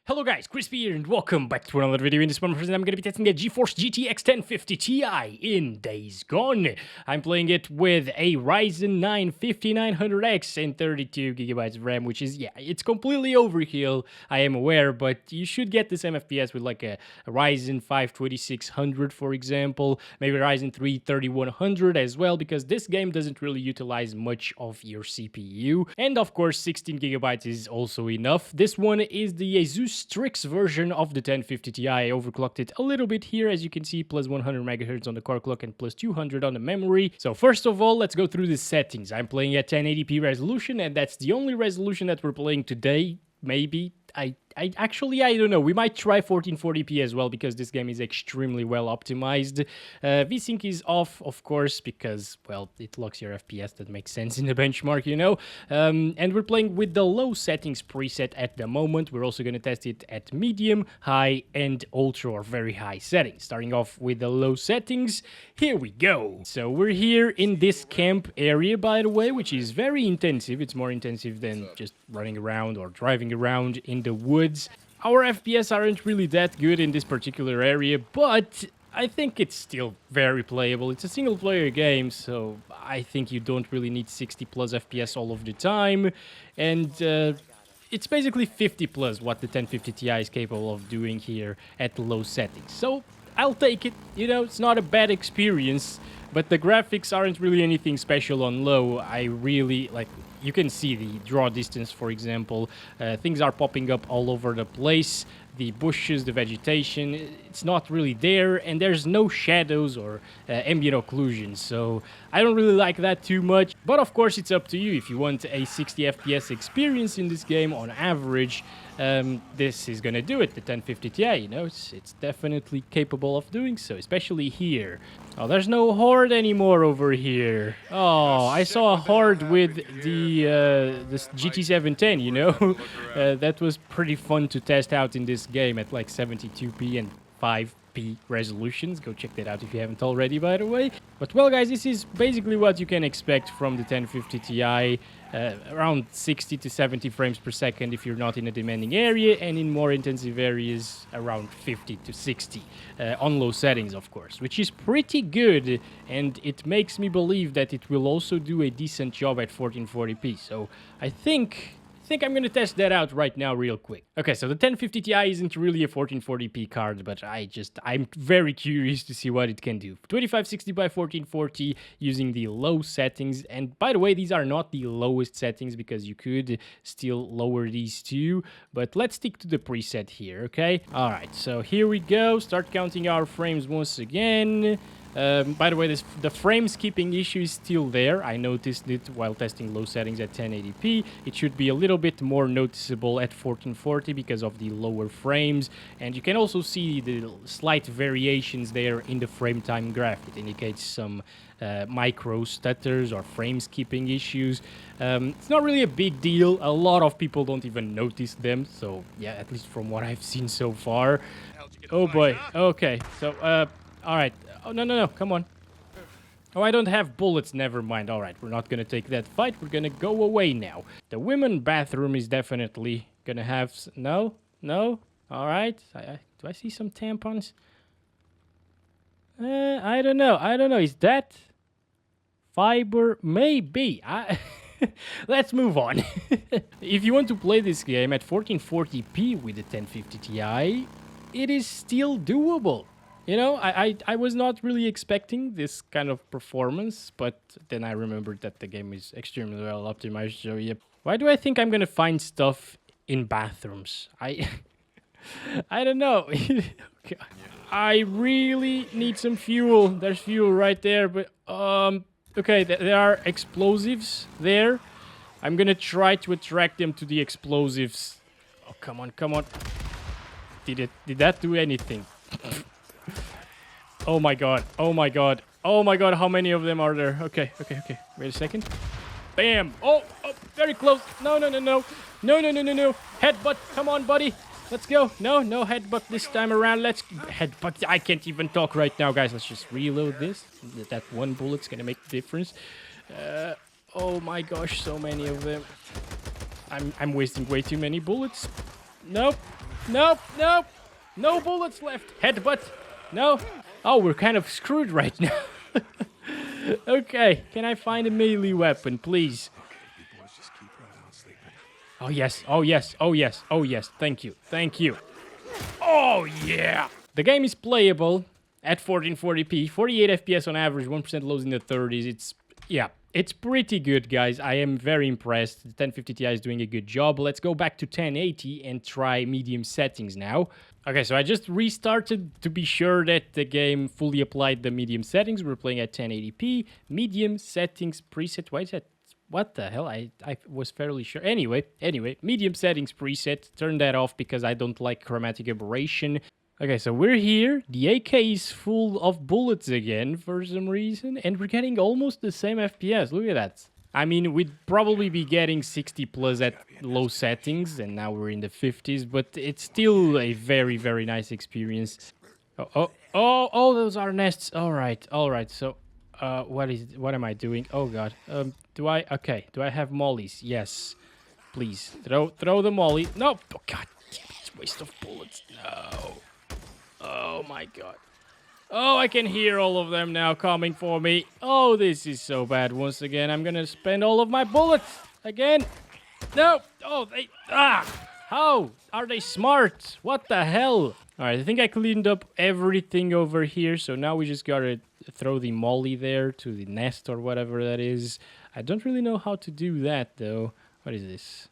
Hello guys, Crispy here and welcome back to another video. In this one, I'm going to be testing the GeForce GTX 1050 Ti in Days Gone. I'm playing it with a Ryzen 9 5900X and 32GB of RAM, which is, yeah, it's completely overkill, I am aware, but you should get the same FPS with like a Ryzen 5 2600, for example, maybe Ryzen 3 3100 as well, because this game doesn't really utilize much of your CPU. And of course, 16GB is also enough. This one is the Asus Strix version of the 1050 Ti. I overclocked it a little bit here, as you can see, plus 100 MHz on the core clock and plus 200 on the memory. So first of all, let's go through the settings. I'm playing at 1080p resolution, and that's the only resolution that we're playing today. Maybe. I don't know. We might try 1440p as well, because this game is extremely well optimized. VSync is off, of course, because, well, it locks your FPS. That makes sense in the benchmark, you know. And we're playing with the low settings preset at the moment. We're also going to test it at medium, high, and ultra or very high settings. Starting off with the low settings, here we go. So we're here in this camp area, by the way, which is very intensive. It's more intensive than just running around or driving around in the woods. Our FPS aren't really that good in this particular area, but I think it's still very playable. It's a single-player game, so I think you don't really need 60 plus FPS all of the time, and it's basically 50 plus what the 1050 Ti is capable of doing here at low settings. So I'll take it. You know, it's not a bad experience, but the graphics aren't really anything special on low. I really like. You can see the draw distance, for example. Things are popping up all over the place. The bushes, the vegetation, it's not really there, and there's no shadows or ambient occlusion, so I don't really like that too much. But of course, it's up to you. If you want a 60 FPS experience in this game on average, this is gonna do it. The 1050 Ti, you know, it's definitely capable of doing so, especially here. Oh, there's no horde anymore over here. Oh, I saw a horde with the this GT710, you know. That was pretty fun to test out in this game at like 72p and 5p resolutions. Go check that out if you haven't already, by the way. But well, guys, this is basically what you can expect from the 1050 Ti. Around 60 to 70 frames per second if you're not in a demanding area, and in more intensive areas around 50 to 60 on low settings, of course, which is pretty good, and it makes me believe that it will also do a decent job at 1440p. So I think I'm going to test that out right now real quick. Okay, so the 1050 Ti isn't really a 1440p card, but I'm very curious to see what it can do. 2560 by 1440 using the low settings. And by the way, these are not the lowest settings, because you could still lower these too. But let's stick to the preset here, okay? All right, so here we go. Start counting our frames once again. By the way, the frame skipping issue is still there. I noticed it while testing low settings at 1080p. It should be a little bit more noticeable at 1440 because of the lower frames. And you can also see the slight variations there in the frame time graph. It indicates some micro stutters or frame skipping issues. It's not really a big deal. A lot of people don't even notice them. So yeah, at least from what I've seen so far. Oh boy. Okay. So all right. Oh, no, come on. Oh, I don't have bullets. Never mind. All right, we're not going to take that fight. We're going to go away now. The women bathroom is definitely going to have... No? All right. Do I see some tampons? I don't know. Is that fiber? Maybe. Let's move on. If you want to play this game at 1440p with the 1050 Ti, it is still doable. You know, I was not really expecting this kind of performance, but then I remembered that the game is extremely well optimized, so yep. Why do I think I'm gonna find stuff in bathrooms? I don't know. Okay. I really need some fuel. There's fuel right there, but okay, there are explosives there. I'm gonna try to attract them to the explosives. Oh, come on. Did that do anything? Oh my god, how many of them are there? Okay. Wait a second. Bam! Oh, very close. No. Headbutt, come on, buddy. Let's go. No headbutt this time around. Let's headbutt. I can't even talk right now, guys. Let's just reload this. That one bullet's gonna make the difference. Oh my gosh, so many of them. I'm wasting way too many bullets. Nope. Nope, nope. No bullets left. Headbutt. No. Oh, we're kind of screwed right now. Okay, can I find a melee weapon, please? Oh, yes. Oh, yes. Oh, yes. Oh, yes. Thank you. Thank you. Oh, yeah. The game is playable at 1440p, 48 FPS on average, 1% lows in the 30s. It's pretty good, guys. I am very impressed. The 1050 Ti is doing a good job. Let's go back to 1080 and try medium settings now. Okay, so I just restarted to be sure that the game fully applied the medium settings. We're playing at 1080p. Medium settings preset. Why is that? What the hell? I was fairly sure. Anyway, medium settings preset. Turn that off because I don't like chromatic aberration. Okay, so we're here. The AK is full of bullets again for some reason. And we're getting almost the same FPS. Look at that. I mean, we'd probably be getting 60 plus at low settings. And now we're in the 50s. But it's still a very, very nice experience. Oh, those are nests. All right. So, what am I doing? Oh, God. Do I have mollies? Yes. Please. Throw the molly. No. Oh, God. It's a waste of bullets. No. Oh my god. Oh, I can hear all of them now coming for me. Oh, this is so bad. Once again, I'm gonna spend all of my bullets again. No. Oh, how are they smart? What the hell? All right, I think I cleaned up everything over here. So now we just gotta throw the molly there to the nest or whatever that is. I don't really know how to do that though. What is this?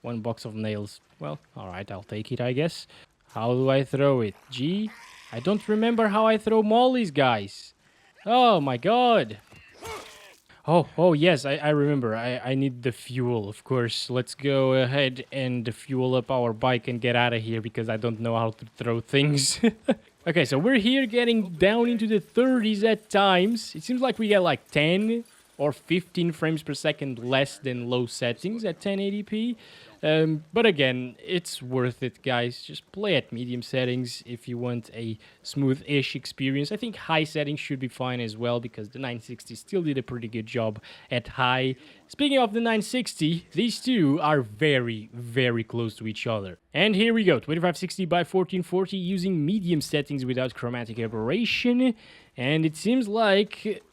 1 box of nails. Well, all right, I'll take it, I guess. How do I throw it? G? I don't remember how I throw mollies, guys. Oh, my God. Oh, yes, I remember. I need the fuel, of course. Let's go ahead and fuel up our bike and get out of here because I don't know how to throw things. Okay, so we're here getting down into the 30s at times. It seems like we get like 10 or 15 frames per second less than low settings at 1080p. But again, it's worth it, guys. Just play at medium settings if you want a smooth-ish experience. I think high settings should be fine as well because the 960 still did a pretty good job at high. Speaking of the 960, these two are very, very close to each other. And here we go, 2560 by 1440 using medium settings without chromatic aberration. And it seems like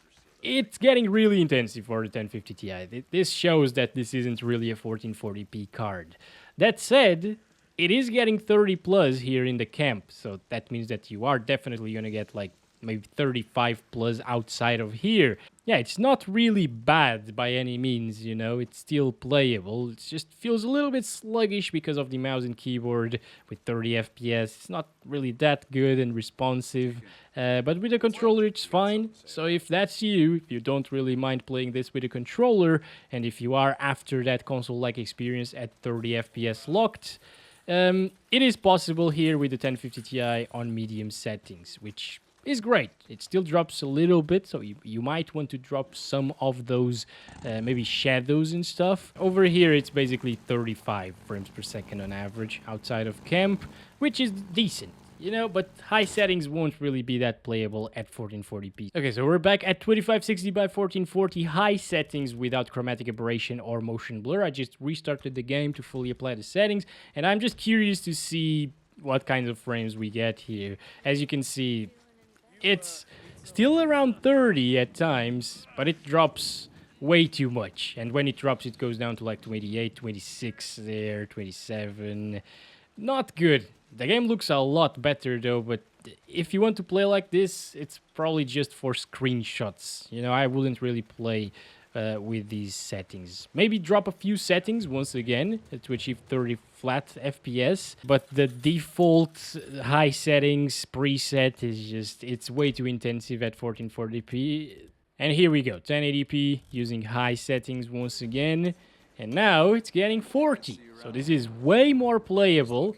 it's getting really intensive for the 1050 Ti. This shows that this isn't really a 1440p card. That said, it is getting 30 plus here in the camp, so that means that you are definitely going to get like maybe 35 plus outside of here. Yeah, it's not really bad by any means, you know, it's still playable. It just feels a little bit sluggish because of the mouse and keyboard with 30 FPS. It's not really that good and responsive, but with a controller it's fine. So if that's you, if you don't really mind playing this with a controller, and if you are after that console-like experience at 30 FPS locked, it is possible here with the 1050 Ti on medium settings, which is great. It still drops a little bit, so you might want to drop some of those maybe shadows and stuff. Over here it's basically 35 frames per second on average outside of camp, which is decent, you know, but high settings won't really be that playable at 1440p. Okay, so we're back at 2560 by 1440 high settings without chromatic aberration or motion blur. I just restarted the game to fully apply the settings, and I'm just curious to see what kinds of frames we get here. As you can see, it's still around 30 at times, but it drops way too much. And when it drops, it goes down to like 28, 26 there, 27. Not good. The game looks a lot better though, but if you want to play like this, it's probably just for screenshots. You know, I wouldn't really play with these settings. Maybe drop a few settings once again to achieve 30 flat FPS, but the default high settings preset is just, it's way too intensive at 1440p. And here we go, 1080p using high settings once again, and now it's getting 40. So this is way more playable,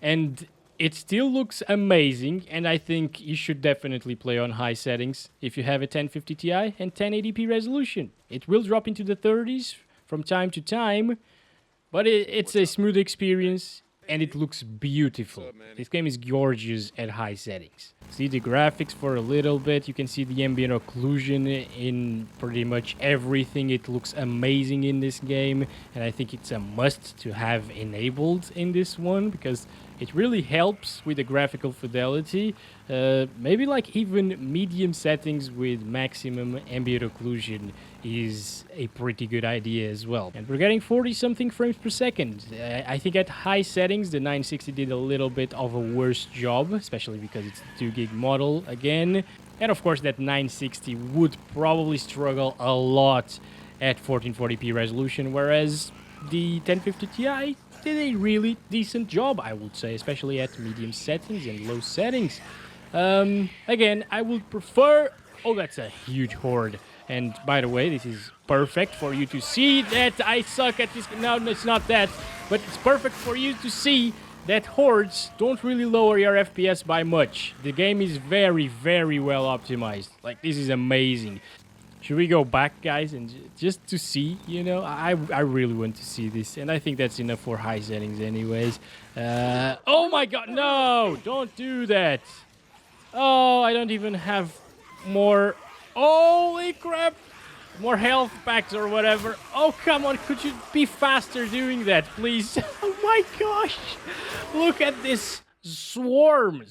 and it still looks amazing, and I think you should definitely play on high settings if you have a 1050 Ti and 1080p resolution. It will drop into the 30s from time to time, but it's a smooth experience. and it looks beautiful. This game is gorgeous at high settings. See the graphics for a little bit. You can see the ambient occlusion in pretty much everything. It looks amazing in this game, and I think it's a must to have enabled in this one because it really helps with the graphical fidelity. Maybe like even medium settings with maximum ambient occlusion is a pretty good idea as well. And we're getting 40 something frames per second. I think at high settings the 960 did a little bit of a worse job, especially because it's a 2 gig model again. And of course that 960 would probably struggle a lot at 1440p resolution, whereas the 1050 Ti did a really decent job, I would say, especially at medium settings and low settings. Again, I would prefer... Oh, that's a huge horde. And by the way, this is perfect for you to see that I suck at this. No, it's not that. But it's perfect for you to see that hordes don't really lower your FPS by much. The game is very, very well optimized. Like, this is amazing. Should we go back, guys, and just to see, you know? I really want to see this, and I think that's enough for high settings anyways. Oh my god, no! Don't do that! Oh, I don't even have more... Holy crap! More health packs or whatever. Oh, come on, could you be faster doing that, please? Oh my gosh! Look at this swarm!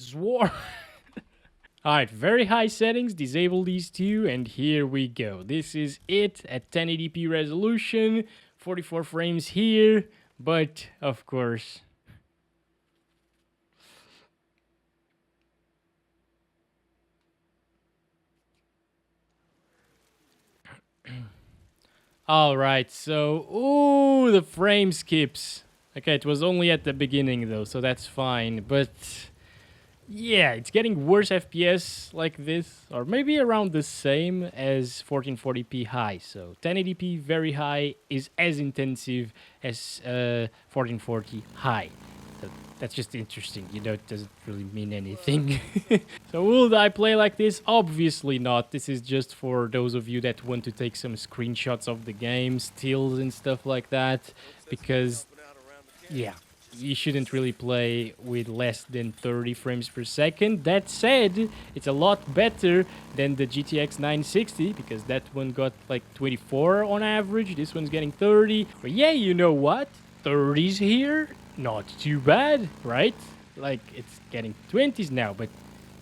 Alright, very high settings, disable these two, and here we go. This is it at 1080p resolution, 44 frames here, but of course... Alright, so... Ooh, the frame skips. Okay, it was only at the beginning though, so that's fine, but... Yeah, it's getting worse FPS like this, or maybe around the same as 1440p high. So 1080p very high is as intensive as 1440 high. So that's just interesting, you know, it doesn't really mean anything. So will I play like this? Obviously not. This is just for those of you that want to take some screenshots of the game, stills and stuff like that, because, yeah. You shouldn't really play with less than 30 frames per second. That said, it's a lot better than the GTX 960 because that one got like 24 on average. This one's getting 30. But yeah, you know what? 30s here, not too bad, right? Like it's getting 20s now, but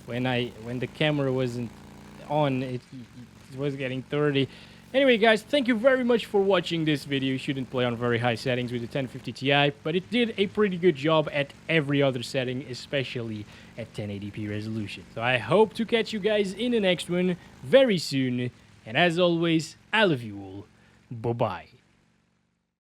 when the camera wasn't on, it was getting 30. Anyway, guys, thank you very much for watching this video. You shouldn't play on very high settings with the 1050 Ti, but it did a pretty good job at every other setting, especially at 1080p resolution. So I hope to catch you guys in the next one very soon. And as always, I love you all. Bye-bye.